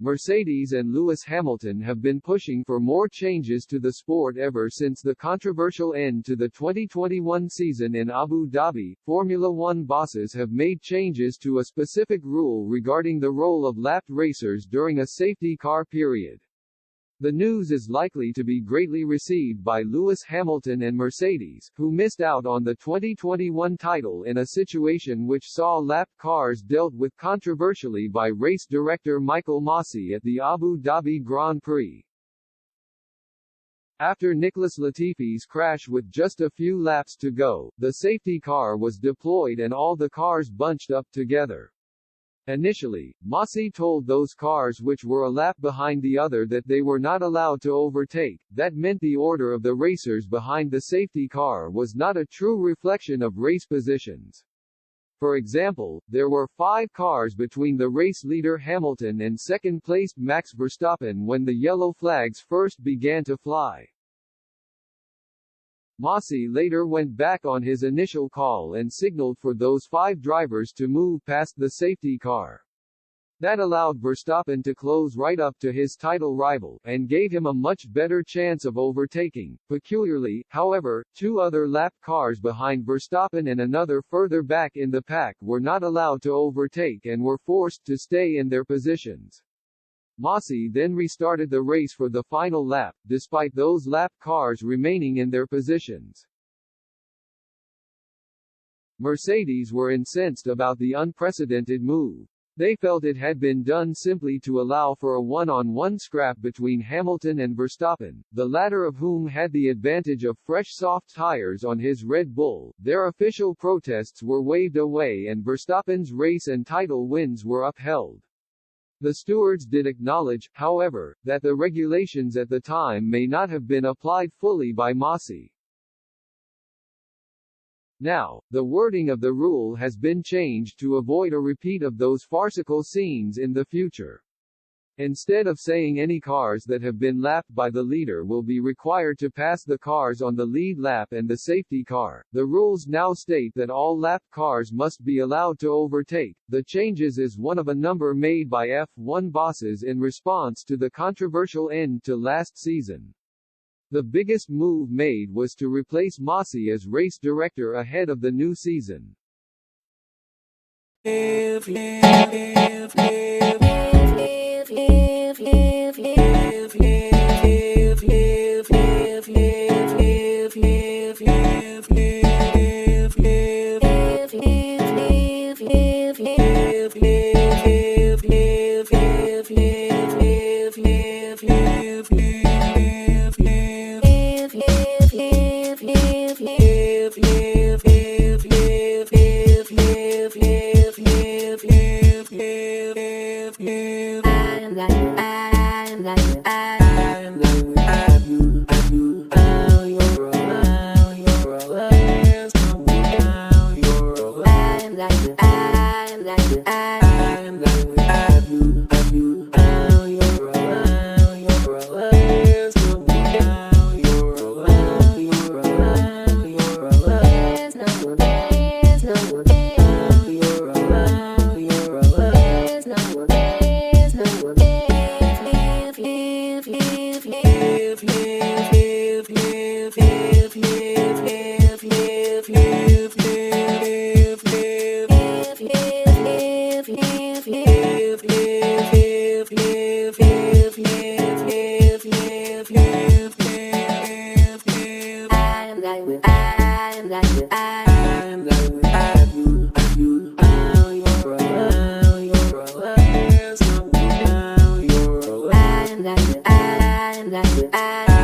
Mercedes and Lewis Hamilton have been pushing for more changes to the sport ever since the controversial end to the 2021 season in Abu Dhabi. Formula One bosses have made changes to a specific rule regarding the role of lapped racers during a safety car period. The news is likely to be greatly received by Lewis Hamilton and Mercedes, who missed out on the 2021 title in a situation which saw lapped cars dealt with controversially by race director Michael Masi at the Abu Dhabi Grand Prix. After Nicholas Latifi's crash with just a few laps to go, the safety car was deployed and all the cars bunched up together. Initially, Masi told those cars which were a lap behind the other that they were not allowed to overtake. That meant the order of the racers behind the safety car was not a true reflection of race positions. For example, there were 5 cars between the race leader Hamilton and second-placed Max Verstappen when the yellow flags first began to fly. Masi later went back on his initial call and signaled for those 5 drivers to move past the safety car. That allowed Verstappen to close right up to his title rival, and gave him a much better chance of overtaking. Peculiarly, however, 2 other lapped cars behind Verstappen and another further back in the pack were not allowed to overtake and were forced to stay in their positions. Masi then restarted the race for the final lap, despite those lapped cars remaining in their positions. Mercedes were incensed about the unprecedented move. They felt it had been done simply to allow for a one-on-one scrap between Hamilton and Verstappen, the latter of whom had the advantage of fresh soft tires on his Red Bull. Their official protests were waved away and Verstappen's race and title wins were upheld. The stewards did acknowledge, however, that the regulations at the time may not have been applied fully by Masi. Now, the wording of the rule has been changed to avoid a repeat of those farcical scenes in the future. Instead of saying any cars that have been lapped by the leader will be required to pass the cars on the lead lap and the safety car, the rules now state that all lapped cars must be allowed to overtake. The changes is one of a number made by F1 bosses in response to the controversial end to last season. The biggest move made was to replace Masi as race director ahead of the new season. I